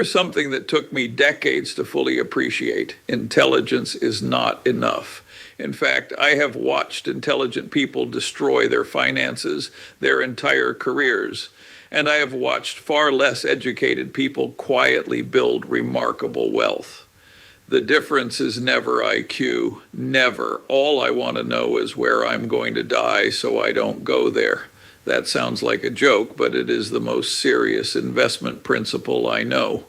Here's something that took me decades to fully appreciate. Intelligence is not enough. In fact, I have watched intelligent people destroy their finances, their entire careers, and I have watched far less educated people quietly build remarkable wealth. The difference is never IQ, never. All I want to know is where I'm going to die so I don't go there. That sounds like a joke, but it is the most serious investment principle I know.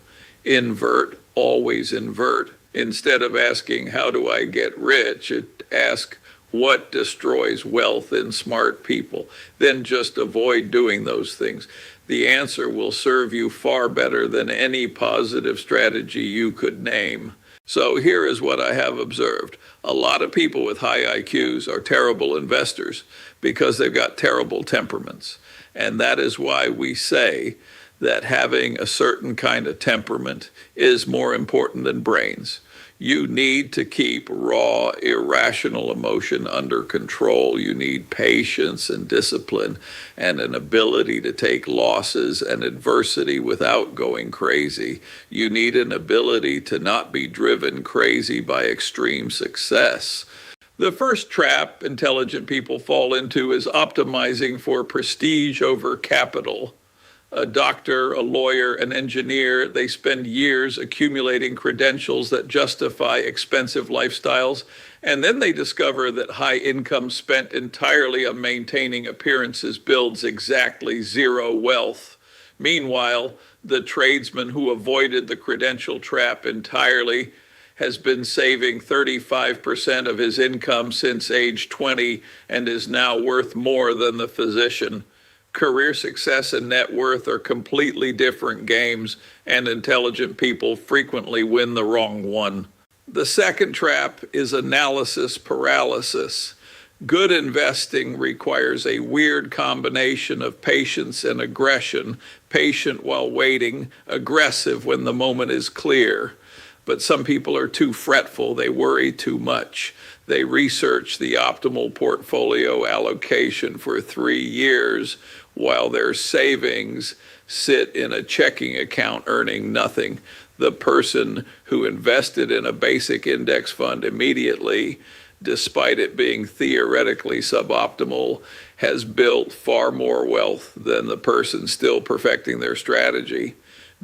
Invert, always invert. Instead of asking, how do I get rich, ask, what destroys wealth in smart people? Then just avoid doing those things. The answer will serve you far better than any positive strategy you could name. So here is what I have observed. A lot of people with high IQs are terrible investors because they've got terrible temperaments. And that is why we say that having a certain kind of temperament is more important than brains. You need to keep raw, irrational emotion under control. You need patience and discipline and an ability to take losses and adversity without going crazy. You need an ability to not be driven crazy by extreme success. The first trap intelligent people fall into is optimizing for prestige over capital. A doctor, a lawyer, an engineer, they spend years accumulating credentials that justify expensive lifestyles, and then they discover that high income spent entirely on maintaining appearances builds exactly zero wealth. Meanwhile, the tradesman who avoided the credential trap entirely has been saving 35% of his income since age 20 and is now worth more than the physician. Career success and net worth are completely different games, and intelligent people frequently win the wrong one. The second trap is analysis paralysis. Good investing requires a weird combination of patience and aggression, patient while waiting, aggressive when the moment is clear. But some people are too fretful, they worry too much. They research the optimal portfolio allocation for 3 years while their savings sit in a checking account earning nothing. The person who invested in a basic index fund immediately, despite it being theoretically suboptimal, has built far more wealth than the person still perfecting their strategy.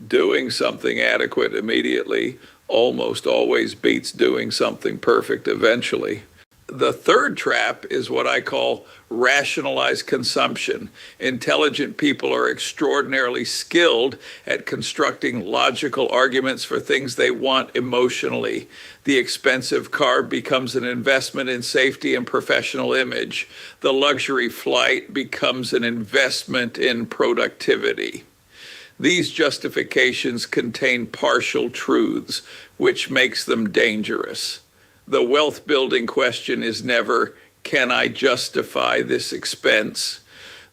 Doing something adequate immediately almost always beats doing something perfect eventually. The third trap is what I call rationalized consumption. Intelligent people are extraordinarily skilled at constructing logical arguments for things they want emotionally. The expensive car becomes an investment in safety and professional image. The luxury flight becomes an investment in productivity. These justifications contain partial truths, which makes them dangerous. The wealth building question is never, can I justify this expense?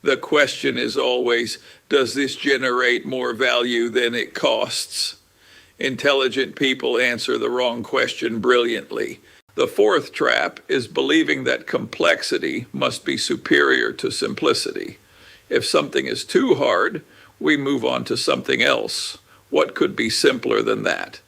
The question is always, does this generate more value than it costs? Intelligent people answer the wrong question brilliantly. The fourth trap is believing that complexity must be superior to simplicity. If something is too hard, we move on to something else. What could be simpler than that?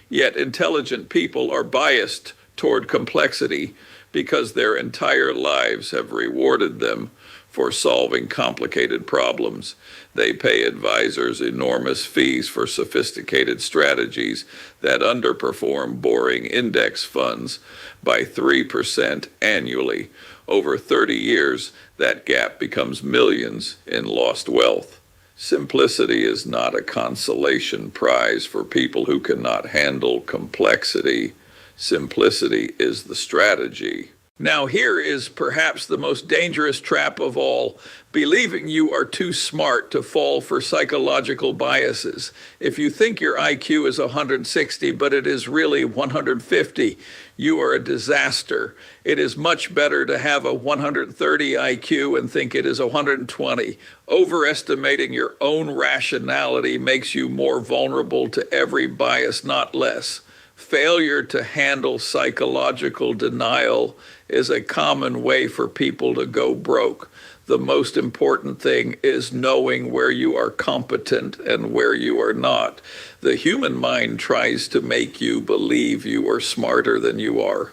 Yet intelligent people are biased toward complexity because their entire lives have rewarded them for solving complicated problems. They pay advisors enormous fees for sophisticated strategies that underperform boring index funds by 3% annually. Over 30 years, that gap becomes millions in lost wealth. Simplicity is not a consolation prize for people who cannot handle complexity. Simplicity is the strategy. Now, here is perhaps the most dangerous trap of all, believing you are too smart to fall for psychological biases. If you think your IQ is 160, but it is really 150, you are a disaster. It is much better to have a 130 IQ and think it is 120. Overestimating your own rationality makes you more vulnerable to every bias, not less. Failure to handle psychological denial is a common way for people to go broke. The most important thing is knowing where you are competent and where you are not. The human mind tries to make you believe you are smarter than you are.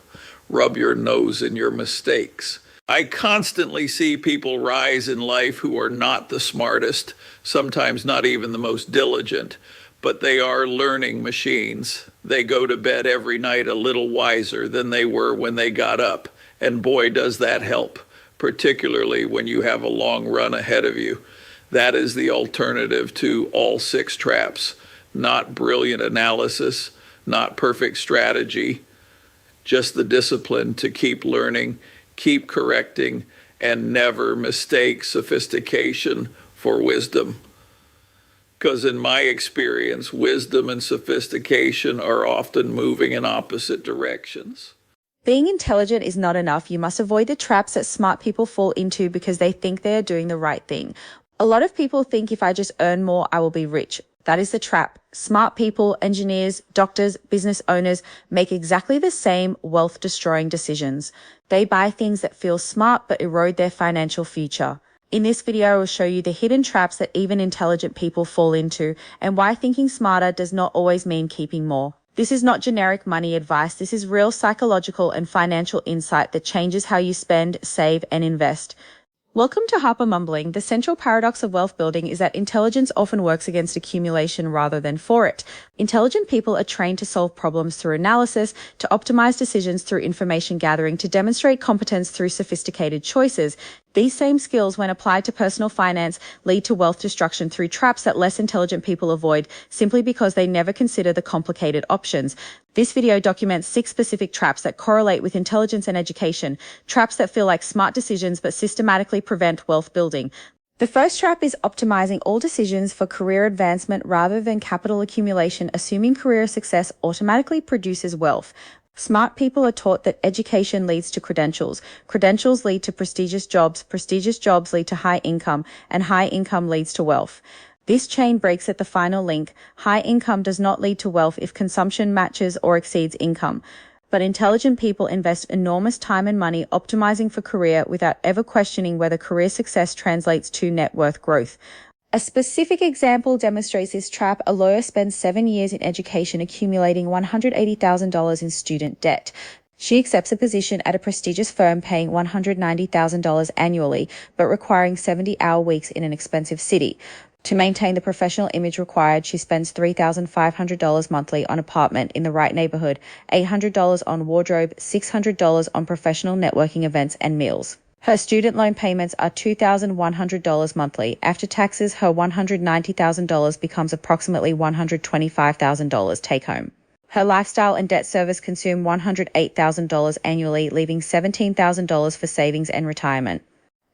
Rub your nose in your mistakes. I constantly see people rise in life who are not the smartest, sometimes not even the most diligent, but they are learning machines. They go to bed every night a little wiser than they were when they got up. And boy, does that help, particularly when you have a long run ahead of you. That is the alternative to all 6 traps. Not brilliant analysis, not perfect strategy, just the discipline to keep learning, keep correcting, and never mistake sophistication for wisdom. Because in my experience, wisdom and sophistication are often moving in opposite directions. Being intelligent is not enough. You must avoid the traps that smart people fall into because they think they are doing the right thing. A lot of people think if I just earn more, I will be rich. That is the trap. Smart people, engineers, doctors, business owners make exactly the same wealth-destroying decisions. They buy things that feel smart but erode their financial future. In this video, I will show you the hidden traps that even intelligent people fall into and why thinking smarter does not always mean keeping more. This is not generic money advice. This is real psychological and financial insight that changes how you spend, save, and invest. Welcome to Harper Mumbling. The central paradox of wealth building is that intelligence often works against accumulation rather than for it. Intelligent people are trained to solve problems through analysis, to optimize decisions through information gathering, to demonstrate competence through sophisticated choices. These same skills, when applied to personal finance, lead to wealth destruction through traps that less intelligent people avoid simply because they never consider the complicated options. This video documents 6 specific traps that correlate with intelligence and education, traps that feel like smart decisions but systematically prevent wealth building. The first trap is optimizing all decisions for career advancement rather than capital accumulation, assuming career success automatically produces wealth. Smart people are taught that education leads to credentials. Credentials lead to prestigious jobs lead to high income, and high income leads to wealth. This chain breaks at the final link. High income does not lead to wealth if consumption matches or exceeds income. But intelligent people invest enormous time and money optimizing for career without ever questioning whether career success translates to net worth growth. A specific example demonstrates this trap. A lawyer spends 7 years in education accumulating $180,000 in student debt. She accepts a position at a prestigious firm paying $190,000 annually, but requiring 70-hour weeks in an expensive city. To maintain the professional image required, she spends $3,500 monthly on apartment in the right neighborhood, $800 on wardrobe, $600 on professional networking events and meals. Her student loan payments are $2,100 monthly. After taxes, her $190,000 becomes approximately $125,000 take home. Her lifestyle and debt service consume $108,000 annually, leaving $17,000 for savings and retirement.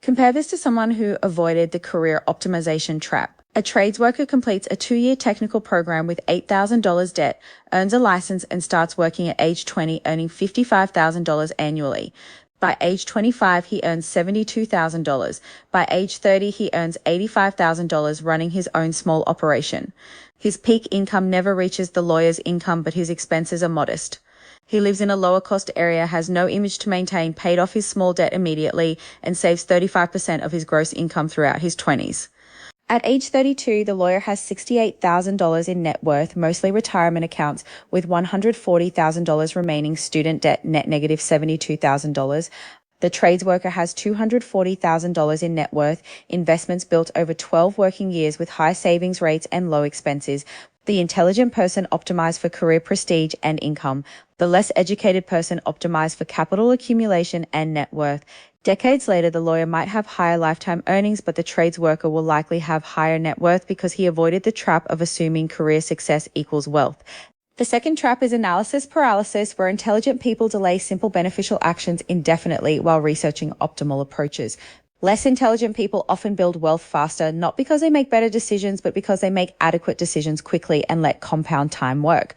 Compare this to someone who avoided the career optimization trap. A trades worker completes a 2-year technical program with $8,000 debt, earns a license, and starts working at age 20, earning $55,000 annually. By age 25, he earns $72,000. By age 30, he earns $85,000 running his own small operation. His peak income never reaches the lawyer's income, but his expenses are modest. He lives in a lower cost area, has no image to maintain, paid off his small debt immediately, and saves 35% of his gross income throughout his 20s. At age 32, the lawyer has $68,000 in net worth, mostly retirement accounts, with $140,000 remaining student debt, net negative $72,000. The trades worker has $240,000 in net worth, investments built over 12 working years with high savings rates and low expenses. The intelligent person optimized for career prestige and income. The less educated person optimized for capital accumulation and net worth. Decades later, the lawyer might have higher lifetime earnings, but the trades worker will likely have higher net worth because he avoided the trap of assuming career success equals wealth. The second trap is analysis paralysis, where intelligent people delay simple beneficial actions indefinitely while researching optimal approaches. Less intelligent people often build wealth faster, not because they make better decisions, but because they make adequate decisions quickly and let compound time work.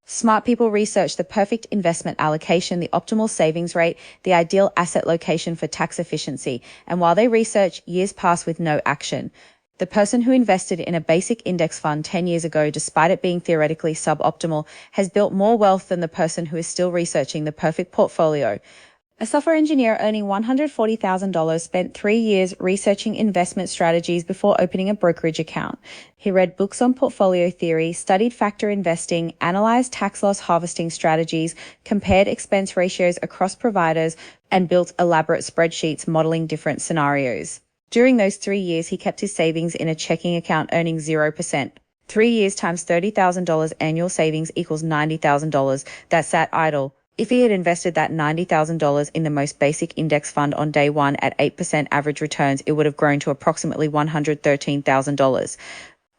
Smart people research the perfect investment allocation, the optimal savings rate, the ideal asset location for tax efficiency, and while they research, years pass with no action. The person who invested in a basic index fund 10 years ago, despite it being theoretically suboptimal, has built more wealth than the person who is still researching the perfect portfolio. A software engineer earning $140,000 spent 3 years researching investment strategies before opening a brokerage account. He read books on portfolio theory, studied factor investing, analyzed tax loss harvesting strategies, compared expense ratios across providers, and built elaborate spreadsheets modeling different scenarios. During those 3 years, he kept his savings in a checking account earning 0%. 3 years times $30,000 annual savings equals $90,000 that sat idle. If he had invested that $90,000 in the most basic index fund on day one at 8% average returns, it would have grown to approximately $113,000.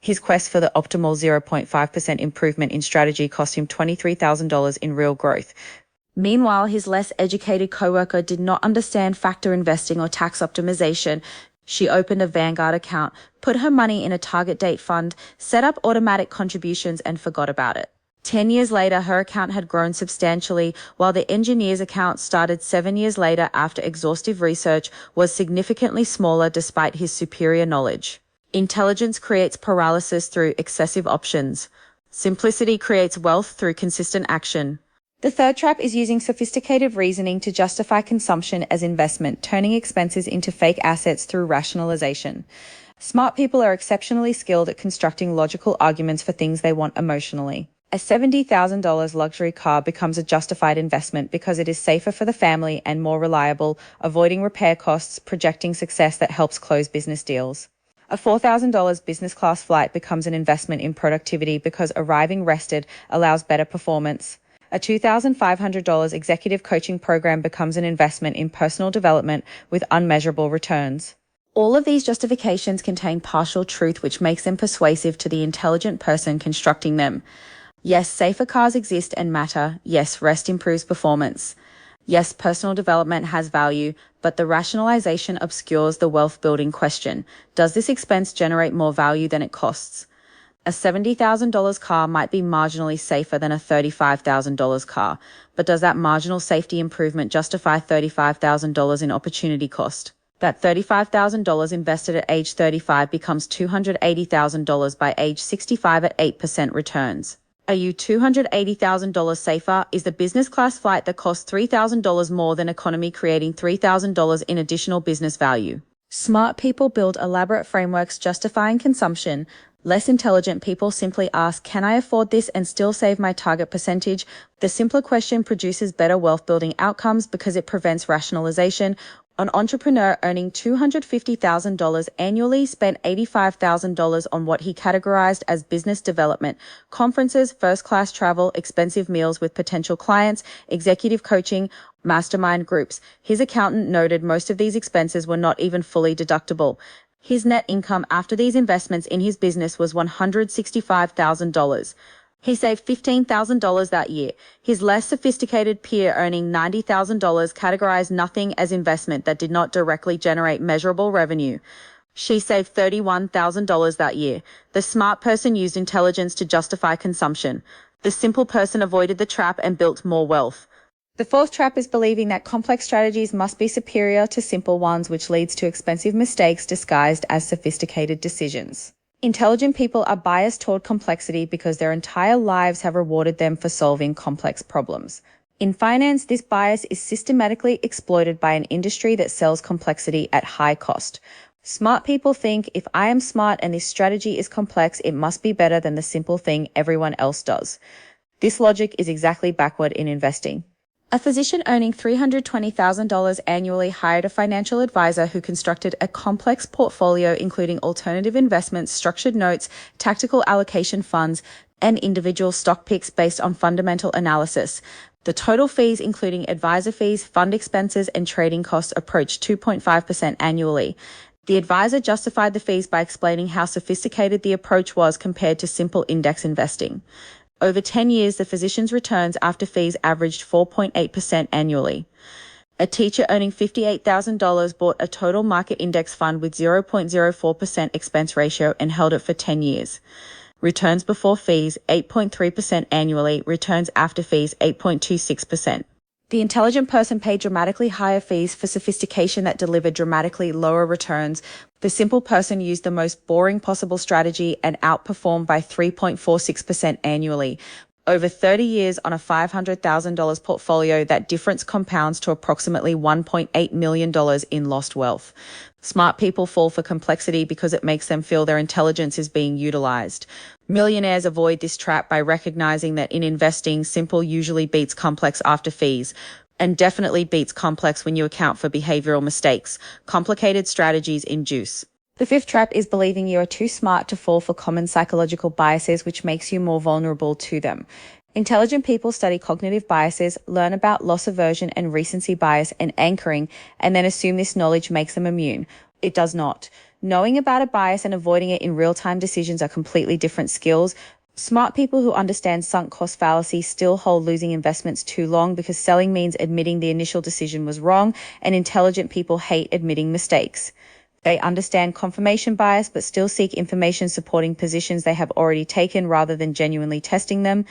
His quest for the optimal 0.5% improvement in strategy cost him $23,000 in real growth. Meanwhile, his less educated coworker did not understand factor investing or tax optimization. She opened a Vanguard account, put her money in a target date fund, set up automatic contributions, and forgot about it. 10 years later, her account had grown substantially, while the engineer's account, started 7 years later after exhaustive research, was significantly smaller despite his superior knowledge. Intelligence creates paralysis through excessive options. Simplicity creates wealth through consistent action. The third trap is using sophisticated reasoning to justify consumption as investment, turning expenses into fake assets through rationalization. Smart people are exceptionally skilled at constructing logical arguments for things they want emotionally. A $70,000 luxury car becomes a justified investment because it is safer for the family and more reliable, avoiding repair costs, projecting success that helps close business deals. A $4,000 business class flight becomes an investment in productivity because arriving rested allows better performance. A $2,500 executive coaching program becomes an investment in personal development with unmeasurable returns. All of these justifications contain partial truth, which makes them persuasive to the intelligent person constructing them. Yes, safer cars exist and matter. Yes, rest improves performance. Yes, personal development has value, but the rationalization obscures the wealth-building question. Does this expense generate more value than it costs? A $70,000 car might be marginally safer than a $35,000 car, but does that marginal safety improvement justify $35,000 in opportunity cost? That $35,000 invested at age 35 becomes $280,000 by age 65 at 8% returns. Are you $280,000 safer? Is the business class flight that costs $3,000 more than economy creating $3,000 in additional business value? Smart people build elaborate frameworks justifying consumption. Less intelligent people simply ask, can I afford this and still save my target percentage? The simpler question produces better wealth-building outcomes because it prevents rationalization. An entrepreneur earning $250,000 annually spent $85,000 on what he categorized as business development: conferences, first-class travel, expensive meals with potential clients, executive coaching, mastermind groups. His accountant noted most of these expenses were not even fully deductible. His net income after these investments in his business was $165,000. He saved $15,000 that year. His less sophisticated peer earning $90,000 categorized nothing as investment that did not directly generate measurable revenue. She saved $31,000 that year. The smart person used intelligence to justify consumption. The simple person avoided the trap and built more wealth. The fourth trap is believing that complex strategies must be superior to simple ones, which leads to expensive mistakes disguised as sophisticated decisions. Intelligent people are biased toward complexity because their entire lives have rewarded them for solving complex problems. In finance, this bias is systematically exploited by an industry that sells complexity at high cost. Smart people think, if I am smart and this strategy is complex, it must be better than the simple thing everyone else does. This logic is exactly backward in investing. A physician earning $320,000 annually hired a financial advisor who constructed a complex portfolio including alternative investments, structured notes, tactical allocation funds, and individual stock picks based on fundamental analysis. The total fees, including advisor fees, fund expenses, and trading costs, approached 2.5% annually. The advisor justified the fees by explaining how sophisticated the approach was compared to simple index investing. Over 10 years, the physician's returns after fees averaged 4.8% annually. A teacher earning $58,000 bought a total market index fund with 0.04% expense ratio and held it for 10 years. Returns before fees, 8.3% annually. Returns after fees, 8.26%. The intelligent person paid dramatically higher fees for sophistication that delivered dramatically lower returns. The simple person used the most boring possible strategy and outperformed by 3.46% annually. Over 30 years on a $500,000 portfolio, that difference compounds to approximately $1.8 million in lost wealth. Smart people fall for complexity because it makes them feel their intelligence is being utilized. Millionaires avoid this trap by recognizing that in investing, simple usually beats complex after fees, and definitely beats complex when you account for behavioral mistakes. Complicated strategies induce. The fifth trap is believing you are too smart to fall for common psychological biases, which makes you more vulnerable to them. Intelligent people study cognitive biases, learn about loss aversion and recency bias and anchoring, and then assume this knowledge makes them immune. It does not. Knowing about a bias and avoiding it in real-time decisions are completely different skills. Smart people who understand sunk cost fallacy still hold losing investments too long because selling means admitting the initial decision was wrong, and intelligent people hate admitting mistakes. They understand confirmation bias but still seek information supporting positions they have already taken rather than genuinely testing them.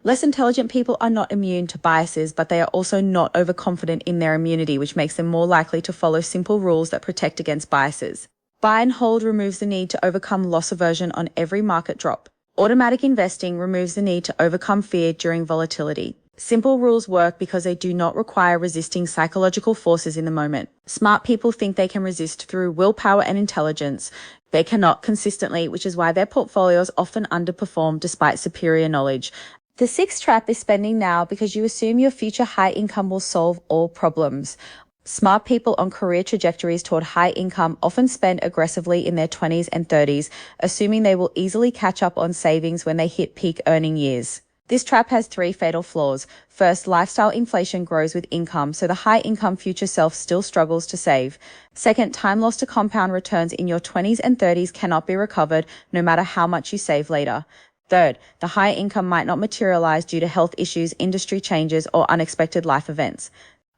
Less intelligent people are not immune to biases, but they are also not overconfident in their immunity, which makes them more likely to follow simple rules that protect against biases. Buy and hold removes the need to overcome loss aversion on every market drop. Automatic investing removes the need to overcome fear during volatility. Simple rules work because they do not require resisting psychological forces in the moment. Smart people think they can resist through willpower and intelligence. They cannot consistently, which is why their portfolios often underperform despite superior knowledge. The sixth trap is spending now because you assume your future high income will solve all problems. Smart people on career trajectories toward high income often spend aggressively in their 20s and 30s, assuming they will easily catch up on savings when they hit peak earning years. This trap has three fatal flaws. First, lifestyle inflation grows with income, so the high-income future self still struggles to save. Second, time lost to compound returns in your 20s and 30s cannot be recovered, no matter how much you save later. Third, the high income might not materialize due to health issues, industry changes, or unexpected life events.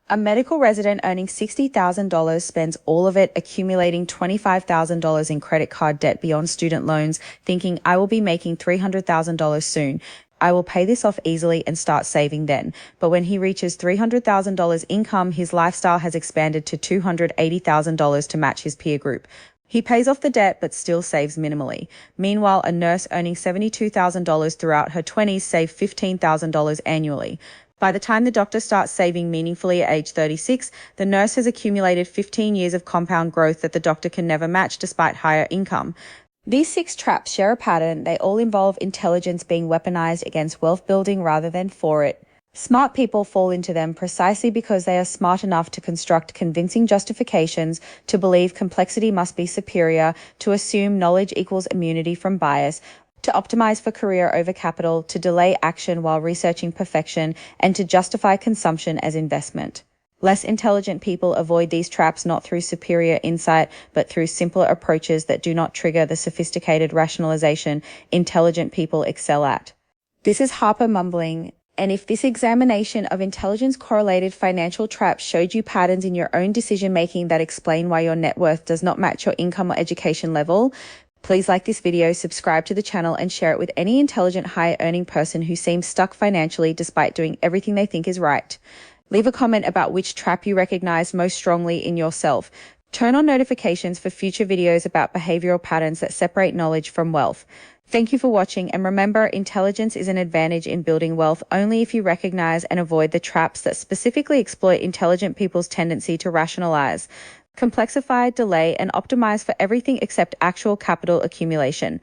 A medical resident earning $60,000 spends all of it accumulating $25,000 in credit card debt beyond student loans, thinking, I will be making $300,000 soon. I will pay this off easily and start saving then. But when he reaches $300,000 income, his lifestyle has expanded to $280,000 to match his peer group. He pays off the debt but still saves minimally. Meanwhile, a nurse earning $72,000 throughout her 20s saved $15,000 annually. By the time the doctor starts saving meaningfully at age 36, the nurse has accumulated 15 years of compound growth that the doctor can never match despite higher income. These six traps share a pattern. They all involve intelligence being weaponized against wealth building rather than for it. Smart people fall into them precisely because they are smart enough to construct convincing justifications, to believe complexity must be superior, to assume knowledge equals immunity from bias, to optimize for career over capital, to delay action while researching perfection, and to justify consumption as investment. Less intelligent people avoid these traps not through superior insight, but through simpler approaches that do not trigger the sophisticated rationalization intelligent people excel at. This is Harper mumbling, and if this examination of intelligence-correlated financial traps showed you patterns in your own decision-making that explain why your net worth does not match your income or education level, please like this video, subscribe to the channel, and share it with any intelligent, high-earning person who seems stuck financially despite doing everything they think is right. Leave a comment about which trap you recognize most strongly in yourself. Turn on notifications for future videos about behavioral patterns that separate knowledge from wealth. Thank you for watching, and remember, intelligence is an advantage in building wealth only if you recognize and avoid the traps that specifically exploit intelligent people's tendency to rationalize, complexify, delay, and optimize for everything except actual capital accumulation.